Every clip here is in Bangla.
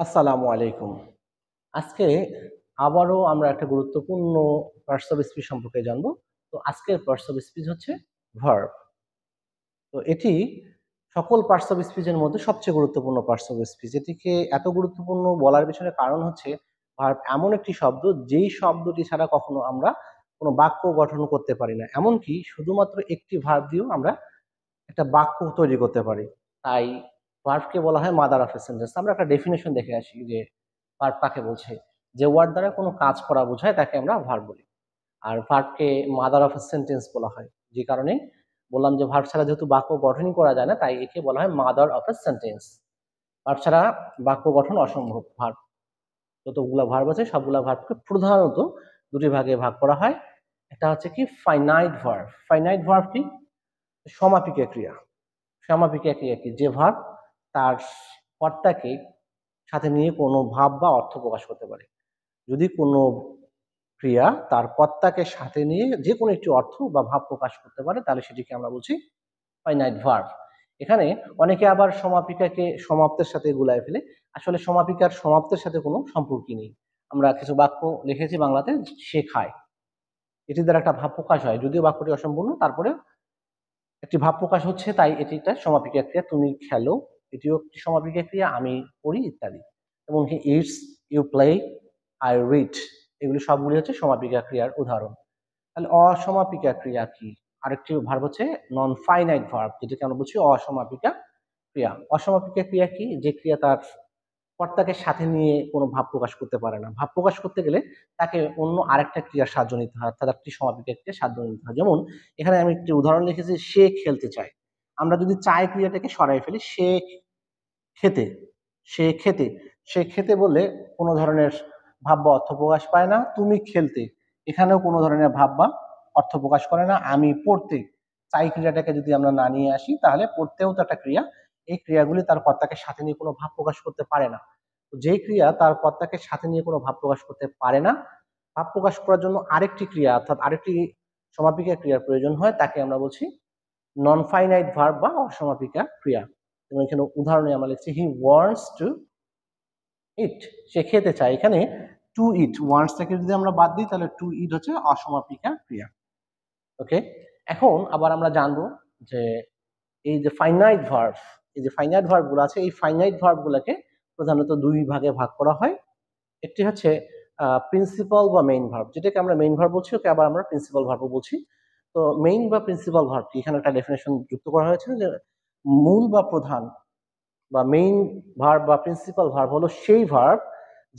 আসসালামু আলাইকুম। আজকে আবারও আমরা একটা গুরুত্বপূর্ণ পার্টস অফ স্পিচ সম্পর্কে জানবো। তো আজকের পার্টস অফ স্পিচ হচ্ছে ভার্ব। তো এটি সকল পার্টস অফ স্পিচের মধ্যে সবচেয়ে গুরুত্বপূর্ণ পার্টস অফ স্পিচ। এটিকে এত গুরুত্বপূর্ণ বলার পেছনে কারণ হচ্ছে ভার্ব এমন একটি শব্দ যেই শব্দটি ছাড়া কখনো আমরা কোনো বাক্য গঠন করতে পারি না। এমনকি শুধুমাত্র একটি ভার্ব দিয়েও আমরা একটা বাক্য তৈরি করতে পারি। তাই ভার্বকে বলা হয় মাদার অফ এ সেন্টেন্স। আমরা একটা ডেফিনিশন দেখে আসি যে ভার্ব কাকে বলছে। যে ওয়ার্ড দ্বারা কোনো কাজ করা বোঝায় তাকে আমরা ভার্ব বলি। আর ভার্বকে মাদার অফ এ সেন্টেন্স বলা হয়। যে কারণে বললাম যে ভার্ব ছাড়া যেহেতু বাক্য গঠনই করা যায় না, তাই একে বলা হয় mother of a sentence. Verb ছাড়া বাক্য গঠন অসম্ভব। ভার্ব যতগুলা ভার্ব আছে সবগুলা ভার্বকে প্রধানত দুটি ভাগে ভাগ করা হয়। একটা হচ্ছে কি ফাইনাইট ভার্ব। ফাইনাইট ভার্ব কি? সমাপিকা ক্রিয়া। সমাপিকা ক্রিয়া কি? যে ভার্ব তার কর্তাকে সাথে নিয়ে কোনো ভাব বা অর্থ প্রকাশ করতে পারে। যদি কোনো ক্রিয়া তার কর্তাকে সাথে নিয়ে যে কোনো একটি অর্থ বা ভাব প্রকাশ করতে পারে তাহলে সেটিকে আমরা বলছি ফাইনাইট ভার্ব। এখানে অনেকে আবার সমাপিকাকে সমাপ্তের সাথে গুলায় ফেলে। আসলে সমাপিকার সমাপ্তের সাথে কোনো সম্পর্কই নেই। আমরা কিছু বাক্য লিখেছি বাংলাতে, সে খায়, এটি দ্বারা একটা ভাব প্রকাশ হয়, যদিও বাক্যটি অসম্পূর্ণ, তারপরে একটি ভাব প্রকাশ হচ্ছে, তাই এটি একটা সমাপিকা ক্রিয়া। তুমি খেলো, এটিও একটি সমাপিকা ক্রিয়া। আমি পড়ি ইত্যাদি। এবং he eats, you play, I read, এগুলি সবগুলি হচ্ছে সমাপিকা ক্রিয়ার উদাহরণ। তাহলে অসমাপিকা ক্রিয়া কি? আরেকটি ভার্ব হচ্ছে নন ফাইনাইট ভার্ব, যেটাকে আমরা বলছি অসমাপিকা ক্রিয়া। অসমাপিকা ক্রিয়া কি? যে ক্রিয়া তার কর্তাকে সাথে নিয়ে কোনো ভাব প্রকাশ করতে পারে না। ভাব প্রকাশ করতে গেলে তাকে অন্য আরেকটা ক্রিয়ার সাহায্য নিতে হয়, অর্থাৎ একটি সমাপিকা ক্রিয়ার সাহায্য নিতে হয়। যেমন এখানে আমি একটি উদাহরণ লিখেছি, সে খেলতে চায়। আমরা যদি চায় ক্রিয়াটাকে সরাই ফেলি, সে খেতে, সে খেতে, সে খেতে বললে কোনো ধরনের ভাব বা অর্থ প্রকাশ পায় না। তুমি খেলতে, এখানেও কোনো ধরনের ভাব বা অর্থ প্রকাশ করে না। আমি পড়তে, চাই ক্রিয়াটাকে যদি আমরা না নিয়ে আসি তাহলে পড়তেও তো একটা ক্রিয়া। এই ক্রিয়াগুলি তার কর্তাকে সাথে নিয়ে কোনো ভাব প্রকাশ করতে পারে না। তো যে ক্রিয়া তার কর্তাকে সাথে নিয়ে কোনো ভাব প্রকাশ করতে পারে না, ভাব প্রকাশ করার জন্য আরেকটি ক্রিয়া অর্থাৎ আরেকটি সমাপিকা ক্রিয়ার প্রয়োজন হয়, তাকে আমরা বলছি নন ফাইনাইট ভার্ব বা অসমাপিকা ক্রিয়া। এবং এখানে উদাহরণে আমরা লিখছি হি ওয়ান্টস টু ইট, সে খেতে চায়। এখানে টু ইট ওয়ান্টস থেকে যদি আমরা বাদ দিই তাহলে টু ইট হচ্ছে অসমাপিকা ক্রিয়া। ওকে, এখন আবার আমরা জানবো যে এই যে ফাইনাইট ভার্ব, এই যে ফাইনাইট ভার্ব গুলো আছে, এই ফাইনাইট ভার্ব গুলোকে প্রধানত দুই ভাগে ভাগ করা হয়। একটি হচ্ছে প্রিন্সিপাল বা মেইন ভার্ব, যেটাকে আমরা মেইন ভার্ব বলছি, ওকে আবার আমরা প্রিন্সিপাল ভার্বও বলছি। তো মেইন বা প্রিন্সিপাল ভার্ব কি, এখানে একটা ডেফিনেশন যুক্ত করা হয়েছে যে মূল বা প্রধান বা মেইন ভার্ব বা প্রিন্সিপাল ভার্ব হলো সেই ভার্ব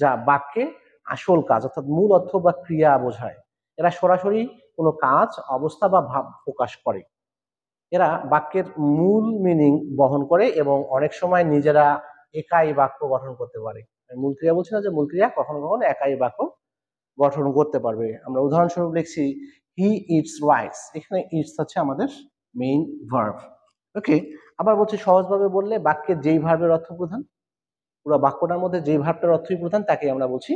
যা বাক্যে আসল কাজ অর্থাৎ মূল অর্থ বা ক্রিয়া বোঝায়। এরা সরাসরি কোনো কাজ, অবস্থা বা ভাব প্রকাশ করে। এরা বাক্যের মূল মিনিং বহন করে এবং অনেক সময় নিজেরা একাই বাক্য গঠন করতে পারে। আমি মূল ক্রিয়া বলছি না, যে মূল ক্রিয়া কখনো কখনো একাই বাক্য গঠন করতে পারবে। আমরা উদাহরণস্বরূপ লিখছি হি ইটস রাইস, এখানে ইটস হচ্ছে আমাদের মেইন ভার্ব। ওকে, আবার বলছি সহজভাবে বললে বাক্যের যেই ভার্বের অর্থ প্রধান, পুরো বাক্যটার মধ্যে যে ভার্বটার অর্থই প্রধান তাকে আমরা বলছি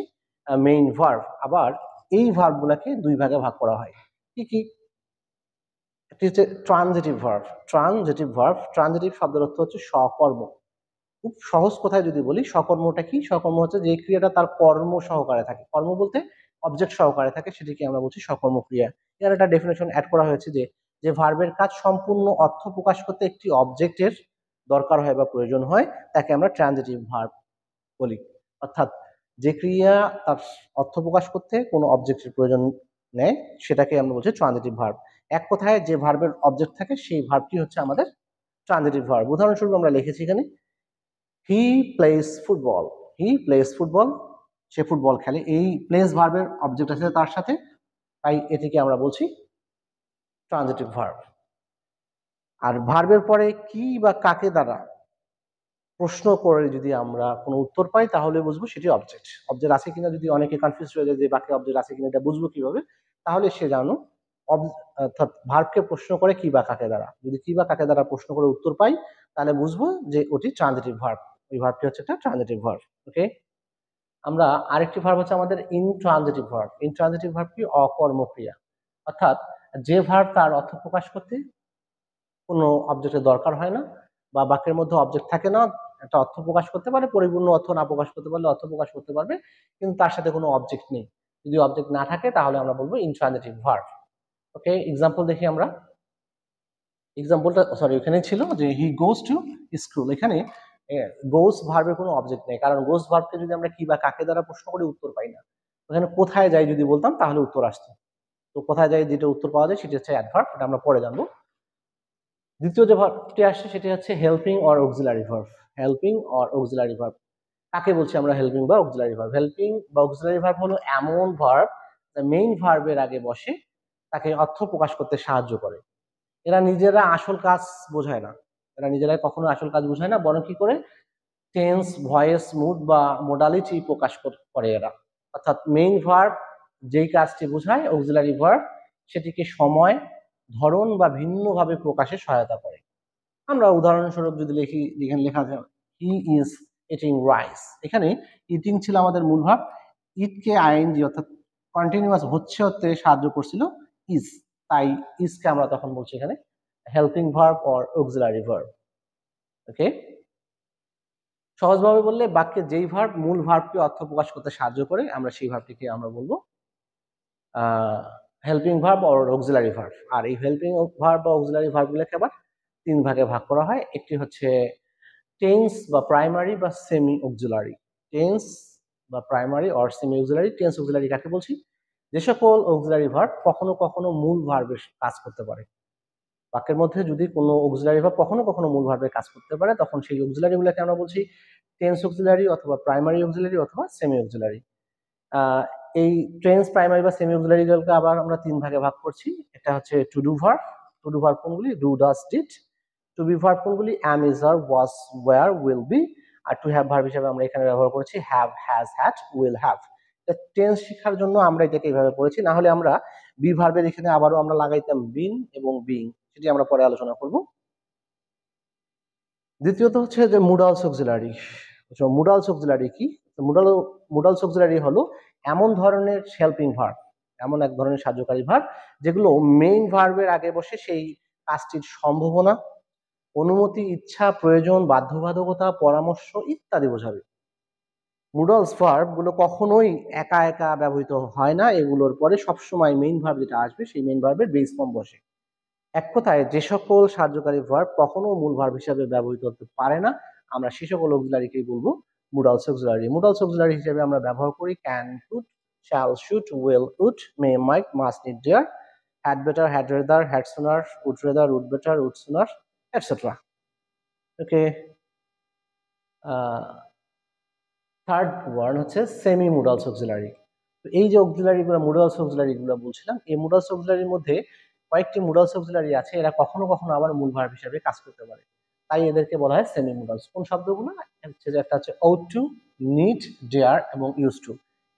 মেইন ভার্ব। আবার এই ভার্ব গুলাকে দুই ভাগে ভাগ করা হয়। কি কি? একটি হচ্ছে transitive verb. Transitive verb, transitive শব্দের অর্থ হচ্ছে সকর্ম। খুব সহজ কথায় যদি বলি, সকর্মটা কি? সকর্ম হচ্ছে যে ক্রিয়াটা তার কর্ম সহকারে থাকে। কর্ম বলতে অবজেক্ট সহকারে থাকে, সেটিকে আমরা বলছি সকর্ম ক্রিয়া। এর একটা ডেফিনেশন অ্যাড করা হয়েছে যে যে ভার্বের কাজ সম্পূর্ণ অর্থ প্রকাশ করতে একটি অবজেক্টের দরকার হয় বা প্রয়োজন হয় তাকে আমরা ট্রানজিটিভ ভার্ব বলি। অর্থাৎ যে ক্রিয়া তার অর্থ প্রকাশ করতে কোনো অবজেক্টের প্রয়োজন নেয় সেটাকে আমরা বলছি ট্রানজিটিভ ভার্ব। এক কথায় যে ভার্বের অবজেক্ট থাকে সেই ভার্বটি হচ্ছে আমাদের ট্রানজিটিভ ভার্ব। উদাহরণস্বরূপ আমরা লিখেছি এখানে he plays football, he plays football, say football খেলে। এই প্লেস ভার্বের অবজেক্ট আছে তার সাথে, তাই এটিকে আমরা বলছি ট্রানজিটিভ ভার্ব। আর ভার্বের পরে কি বা কাকে দ্বারা প্রশ্ন করে যদি আমরা কোনো উত্তর পাই তাহলে বুঝবো সেটি অবজেক্ট। অবজেক্ট আছে কিনা, যদি অনেকে কনফিউজ হয়ে যায় যে বাকি অবজেক্ট আছে কিনা এটা বুঝবো কিভাবে, তাহলে সে জানো অর্থাৎ ভার্বকে প্রশ্ন করে কি বা কাকে দ্বারা। যদি কি বা কাকে দ্বারা প্রশ্ন করে উত্তর পাই তাহলে বুঝবো যে ওটি ট্রানজিটিভ ভার্ব। ওই ভার্বটি হচ্ছে একটা ট্রানজিটিভ ভার্ব। ওকে, আমরা আরেকটি ভার্ব হচ্ছে আমাদের ইনট্রানজিটিভ ভার্ব। ইনট্রানজিটিভ ভার্ব কি? অকর্মক্রিয়া। অর্থাৎ যে ভার্ব তার অর্থ প্রকাশ করতে কোনো অবজেক্টের দরকার হয় না বা বাক্যের মধ্যে অবজেক্ট থাকে না, একটা অর্থ প্রকাশ করতে পারে, পরিপূর্ণ অর্থ না প্রকাশ করতে পারলে অর্থ প্রকাশ করতে পারবে, কিন্তু তার সাথে কোনো অবজেক্ট নেই। যদি অবজেক্ট না থাকে তাহলে আমরা বলবো ইনট্রানজিটিভ ভার্ব। ওকে, এক্সাম্পল দেখি আমরা। এক্সাম্পলটা সরি এখানেই ছিল যে হি গোজ টু স্কুল। এখানে গোজ ভার্বের কোনো অবজেক্ট নেই, কারণ গোজ ভার্বকে যদি আমরা কি বা কাকে দ্বারা প্রশ্ন করি উত্তর পাই না। ওখানে কোথায় যাই যদি বলতাম তাহলে উত্তর আসতো। তো কোথায় যাই যেটা উত্তর পাওয়া যায় সেটা হচ্ছে অ্যাডভার্ব, এটা আমরা পরে জানবো। দ্বিতীয় যে ভার্বটি আসছে সেটি হচ্ছে helping or auxiliary verb. Helping or auxiliary verb কাকে বলছি আমরা? হেল্পিং বা অক্সিলারি ভার্ব। হেল্পিং বা অক্সিলারি ভার্ব হলো এমন ভার্ব মেইন ভার্বের আগে বসে তাকে অর্থ প্রকাশ করতে সাহায্য করে। এরা নিজেরা আসল কাজ বোঝায় না, এরা নিজেরাই কখনো আসল কাজ বোঝায় না, বরং কি করে টেন্স, ভয়েস, মুড বা মোডালিটি প্রকাশ করে এরা। অর্থাৎ মেইন ভার্ব যেই কাজটি বোঝায়, অক্সিলারি ভার্ব সেটিকে সময়, ধরন বা ভিন্নভাবে প্রকাশে সহায়তা করে। আমরা উদাহরণস্বরূপ যদি লিখি, যেখানে লেখা যায় হি ইজ ইটিং রাইস, এখানে ইটিং ছিল আমাদের মূল ভার্ব, ইটকে আইএনজি অর্থাৎ কন্টিনিউয়াস হতে সাহায্য করছিল ইজ, তাই ইজকে আমরা তখন বলছি এখানে helping verb or auxiliary verb. Okay, সহজভাবে বললে বাক্যে যেই ভার্ব মূল ভার্বকে অর্থ প্রকাশ করতে সাহায্য করে আমরা সেই ভার্বটিকে আমরা বলবো helping verb or auxiliary verb. আর এই হেল্পিং ভার্ব বা অক্সিলারি ভার্বগুলোকে আবার তিন ভাগে ভাগ করা হয়। একটি হচ্ছে টেন্স বা প্রাইমারি বা সেমি অক্সিলারি। টেন্স বা primary or semi auxiliary. Tense auxiliary কাকে বলছি? যে সকল অক্সিলারি ভার্ব কখনো কখনো মূল ভার্বের কাজ করতে পারে। বাক্যের মধ্যে যদি কোনো অক্সিলারি ভার্ব কখনো কখনো মূল ভার্বের কাজ করতে পারে, তখন সেই অক্সিলারি গুলোকে আমরা বলছি টেন্স অক্সিলারি অথবা প্রাইমারি অক্সিলারি অথবা সেমি অক্সিলারি। এই টেন্স, প্রাইমারি বা সেমি অক্সিলারি গুলোকে আবার আমরা তিন ভাগে ভাগ করছি। এটা হচ্ছে to do verb. To do verb কোনগুলি? Do, does, did. To be verb কোনগুলি? Am, is, are, was, were, will be. আর টু হ্যাভ ভার্ব হিসেবে আমরা এখানে ব্যবহার করেছি have, has, had, will have. Tense শেখার জন্য আমরা এটাকে এইভাবে পড়েছি, না হলে আমরা বি ভার্বের এখানে আবারও আমরা লাগাইতাম বিন এবং বিং, সেটি আমরা পরে আলোচনা করব। দ্বিতীয়ত হচ্ছে যে মুডালস অক্সিলারি। মুডালস অক্সিলারি কি? মুডালস অক্সিলারি হলো এমন ধরনের হেল্পিং ভার্ব, এমন এক ধরনের সাহায্যকারী ভার্ব যেগুলো মেইন ভার্বের আগে বসে সেই কাজটির সম্ভাবনা, অনুমতি, ইচ্ছা, প্রয়োজন, বাধ্যবাধকতা, পরামর্শ ইত্যাদি বোঝাবে। মুডালস ভার্ব গুলো কখনোই একা একা ব্যবহৃত হয় না, এগুলোর পরে সবসময় মেইন ভার্ব যেটা আসবে সেই মেইন ভার্বের বেস ফর্ম বসে। এক কথায় যে সকল সাহায্যকারী ভার্ব কখনো মূল ভার্ব হিসেবে ব্যবহৃত হতে পারে না, আমরা সে সকল অক্সিলারিকেই বলবো মুডালস অক্সিলারি। মুডালস অক্সিলারি হিসেবে আমরা ব্যবহার করি can, could, shall, should, will, would, may, might, must, need, dare, had better, had rather, had sooner, would rather, would better, would sooner, et cetera. Okay, third word হচ্ছে সেমি মুডালস অক্সিলারি। তো এই যে অক্সিলারি গুলো, মুডালস অক্সিলারি গুলো বলছিলাম, এই মুডালস অক্সিলারির মধ্যে কয়েকটি মুডালস অক্সিলারি আছে, এরা কখনো কখনো আবার মূল ভার্ব হিসেবে কাজ করতে পারে, তাই এদেরকে বলা হয় সেমি মুডালস। কোন শব্দগুলো? হচ্ছে যে একটা হচ্ছে ought to, need, dare এবং used to।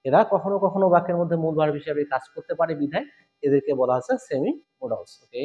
এরা কখনো কখনো বাক্যের মধ্যে মূল ভার্ব হিসেবে কাজ করতে পারে বিধায় এদেরকে বলা হচ্ছে সেমি মুডালস। ওকে,